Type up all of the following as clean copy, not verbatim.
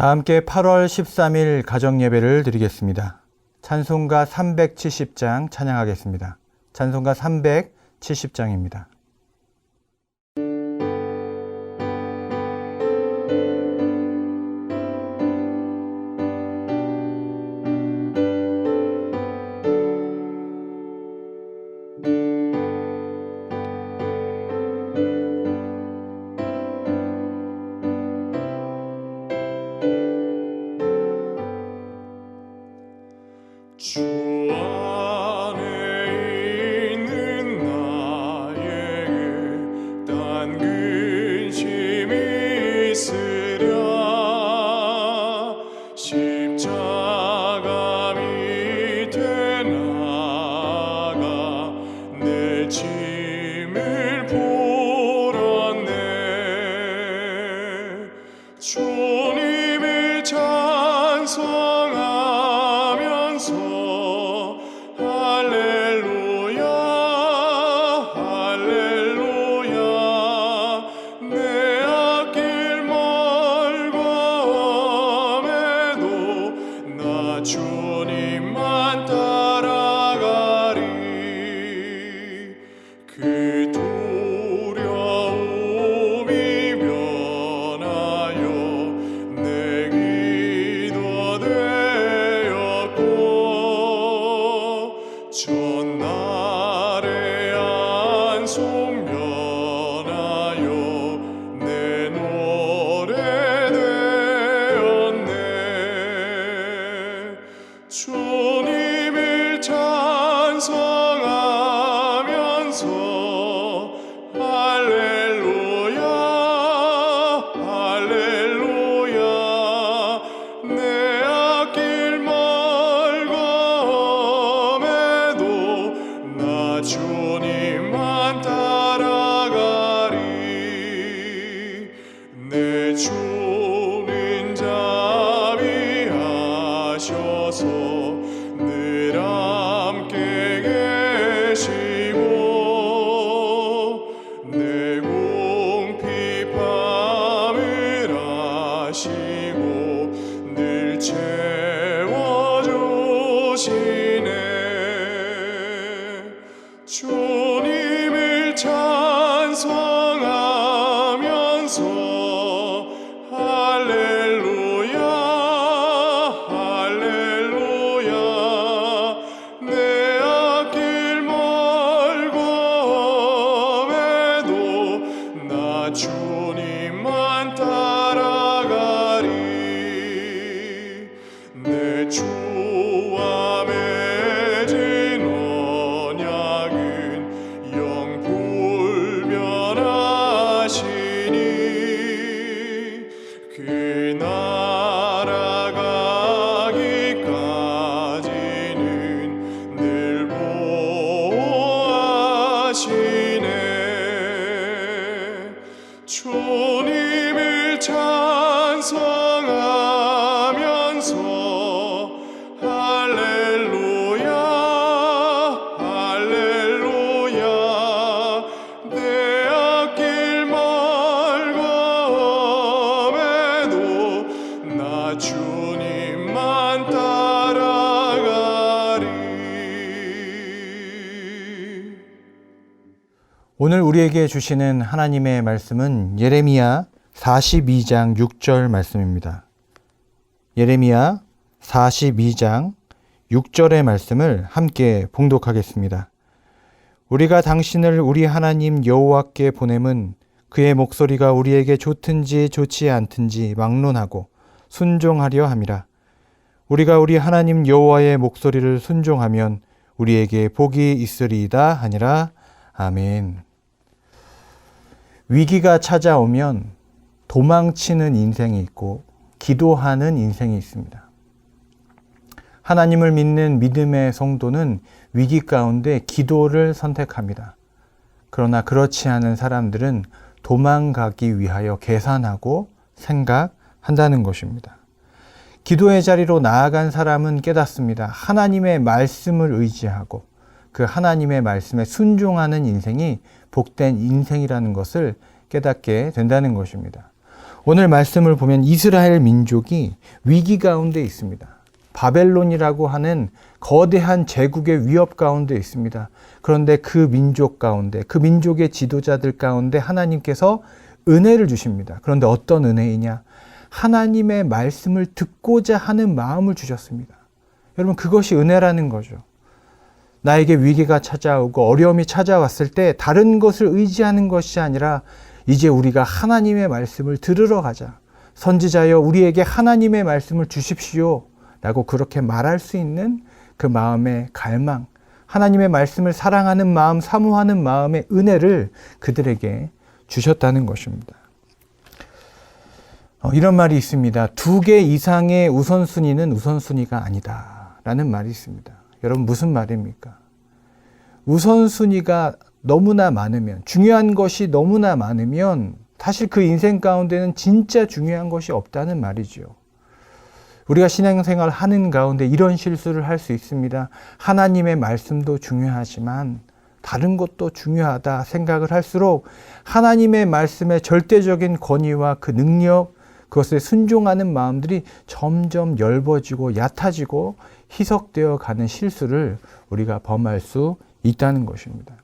다 함께 8월 13일 가정예배를 드리겠습니다. 찬송가 370장 찬양하겠습니다. 찬송가 370장입니다. 주 안에 있는 나에게 단 근심이 있으랴. 십자가 밑에 나가 내 짐을 풀었네. 주님을 찬송하면서 할렐루야 할렐루야. 내 앞길 멀고 험해도 나 주님만 따라가리. 그 두려움이 변하여 내 기도 되었고, 전날의 안속 면하여 내 노래 되었네. 주님을 찬송하면서 할렐루야 할렐루야. 내 앞길 멀고 험해도 나 주님만 따라가리. 내 주는 자비하셔서 늘 함께 계시고, 내 궁핍함을 아시고 늘 채워주시네. 주님을 찬송하면서 할렐루야 할렐루야. 내 앞길 멀고 험해도 나 주님만 따라가리. 내 주와 맺은 언약은 영 불변하시니, 그 날아가기까지는 늘 보호하시네. 주님을 찬송하면서 할렐루야 할렐루야. 내 앞길 멀고 험해도 나 주님만 따라가리. 오늘 우리에게 주시는 하나님의 말씀은 예레미야 42장 6절 말씀입니다. 예레미야 42장 6절의 말씀을 함께 봉독하겠습니다. 우리가 당신을 우리 하나님 여호와께 보냄은 그의 목소리가 우리에게 좋든지 좋지 않든지 막론하고 순종하려 함이라. 우리가 우리 하나님 여호와의 목소리를 순종하면 우리에게 복이 있으리이다 하니라. 아멘. 위기가 찾아오면 도망치는 인생이 있고 기도하는 인생이 있습니다. 하나님을 믿는 믿음의 성도는 위기 가운데 기도를 선택합니다. 그러나 그렇지 않은 사람들은 도망가기 위하여 계산하고 생각한다는 것입니다. 기도의 자리로 나아간 사람은 깨닫습니다. 하나님의 말씀을 의지하고 그 하나님의 말씀에 순종하는 인생이 복된 인생이라는 것을 깨닫게 된다는 것입니다. 오늘 말씀을 보면 이스라엘 민족이 위기 가운데 있습니다. 바벨론이라고 하는 거대한 제국의 위협 가운데 있습니다. 그런데 그 민족 가운데, 그 민족의 지도자들 가운데 하나님께서 은혜를 주십니다. 그런데 어떤 은혜이냐? 하나님의 말씀을 듣고자 하는 마음을 주셨습니다. 여러분, 그것이 은혜라는 거죠. 나에게 위기가 찾아오고 어려움이 찾아왔을 때 다른 것을 의지하는 것이 아니라 이제 우리가 하나님의 말씀을 들으러 가자. 선지자여, 우리에게 하나님의 말씀을 주십시오. 라고 그렇게 말할 수 있는 그 마음의 갈망, 하나님의 말씀을 사랑하는 마음, 사모하는 마음의 은혜를 그들에게 주셨다는 것입니다. 이런 말이 있습니다. 2개 이상의 우선순위는 우선순위가 아니다 라는 말이 있습니다. 여러분, 무슨 말입니까? 우선순위가 너무나 많으면, 중요한 것이 너무나 많으면 사실 그 인생 가운데는 진짜 중요한 것이 없다는 말이죠. 우리가 신앙생활 하는 가운데 이런 실수를 할 수 있습니다. 하나님의 말씀도 중요하지만 다른 것도 중요하다 생각을 할수록 하나님의 말씀의 절대적인 권위와 그 능력, 그것에 순종하는 마음들이 점점 엷어지고 얕아지고 희석되어 가는 실수를 우리가 범할 수 있다는 것입니다.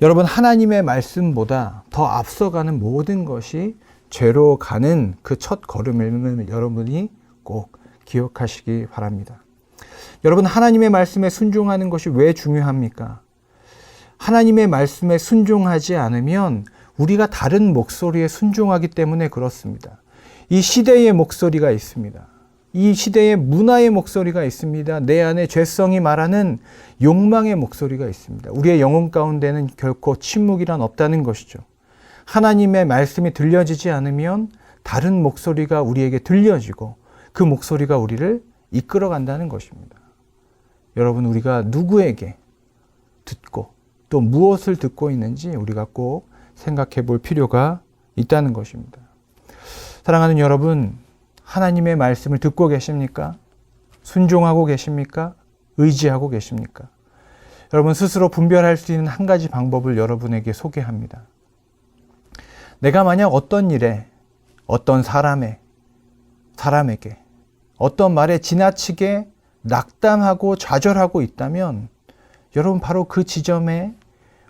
여러분, 하나님의 말씀보다 더 앞서가는 모든 것이 죄로 가는 그 첫 걸음을 여러분이 꼭 기억하시기 바랍니다. 여러분, 하나님의 말씀에 순종하는 것이 왜 중요합니까? 하나님의 말씀에 순종하지 않으면 우리가 다른 목소리에 순종하기 때문에 그렇습니다. 이 시대의 목소리가 있습니다. 이 시대의 문화의 목소리가 있습니다. 내 안에 죄성이 말하는 욕망의 목소리가 있습니다. 우리의 영혼 가운데는 결코 침묵이란 없다는 것이죠. 하나님의 말씀이 들려지지 않으면 다른 목소리가 우리에게 들려지고 그 목소리가 우리를 이끌어 간다는 것입니다. 여러분, 우리가 누구에게 듣고 또 무엇을 듣고 있는지 우리가 꼭 생각해 볼 필요가 있다는 것입니다. 사랑하는 여러분, 하나님의 말씀을 듣고 계십니까? 순종하고 계십니까? 의지하고 계십니까? 여러분, 스스로 분별할 수 있는 한 가지 방법을 여러분에게 소개합니다. 내가 만약 어떤 일에, 어떤 사람에게, 어떤 말에 지나치게 낙담하고 좌절하고 있다면 여러분, 바로 그 지점에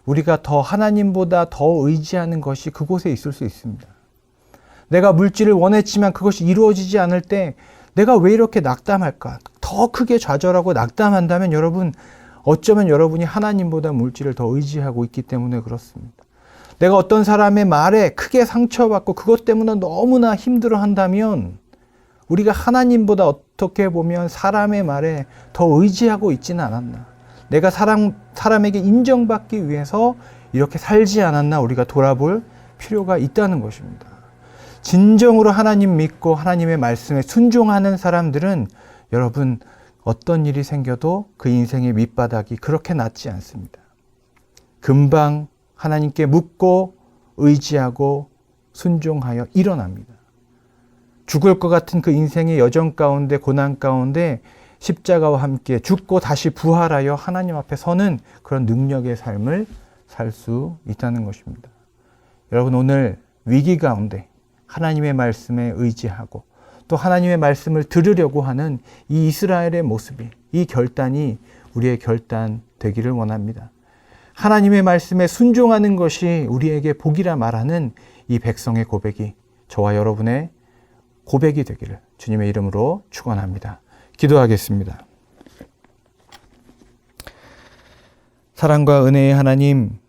우리가 더 하나님보다 더 의지하는 것이 그곳에 있을 수 있습니다. 내가 물질을 원했지만 그것이 이루어지지 않을 때 내가 왜 이렇게 낙담할까? 더 크게 좌절하고 낙담한다면 여러분, 어쩌면 여러분이 하나님보다 물질을 더 의지하고 있기 때문에 그렇습니다. 내가 어떤 사람의 말에 크게 상처받고 그것 때문에 너무나 힘들어한다면 우리가 하나님보다 어떻게 보면 사람의 말에 더 의지하고 있지는 않았나. 내가 사람에게 인정받기 위해서 이렇게 살지 않았나 우리가 돌아볼 필요가 있다는 것입니다. 진정으로 하나님 믿고 하나님의 말씀에 순종하는 사람들은 여러분, 어떤 일이 생겨도 그 인생의 밑바닥이 그렇게 낮지 않습니다. 금방 하나님께 묻고 의지하고 순종하여 일어납니다. 죽을 것 같은 그 인생의 여정 가운데, 고난 가운데 십자가와 함께 죽고 다시 부활하여 하나님 앞에 서는 그런 능력의 삶을 살 수 있다는 것입니다. 여러분, 오늘 위기 가운데 하나님의 말씀에 의지하고 또 하나님의 말씀을 들으려고 하는 이 이스라엘의 모습이, 이 결단이 우리의 결단 되기를 원합니다. 하나님의 말씀에 순종하는 것이 우리에게 복이라 말하는 이 백성의 고백이 저와 여러분의 고백이 되기를 주님의 이름으로 축원합니다. 기도하겠습니다. 사랑과 은혜의 하나님,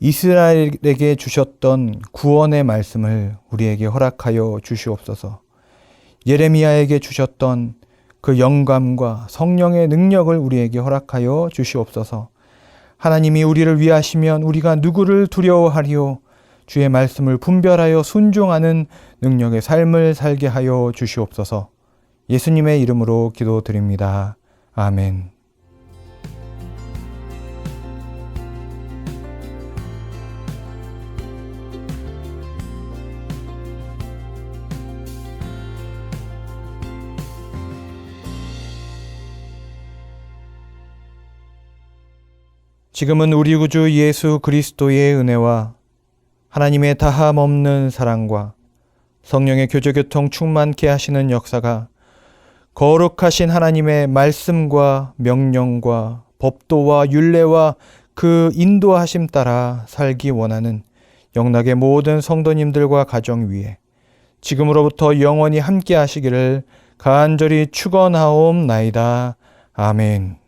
이스라엘에게 주셨던 구원의 말씀을 우리에게 허락하여 주시옵소서. 예레미야에게 주셨던 그 영감과 성령의 능력을 우리에게 허락하여 주시옵소서. 하나님이 우리를 위하시면 우리가 누구를 두려워하리요? 주의 말씀을 분별하여 순종하는 능력의 삶을 살게 하여 주시옵소서. 예수님의 이름으로 기도드립니다. 아멘. 지금은 우리 구주 예수 그리스도의 은혜와 하나님의 다함 없는 사랑과 성령의 교제교통 충만케 하시는 역사가 거룩하신 하나님의 말씀과 명령과 법도와 율례와 그 인도하심 따라 살기 원하는 영락의 모든 성도님들과 가정 위에 지금으로부터 영원히 함께 하시기를 간절히 축원하옵나이다. 아멘.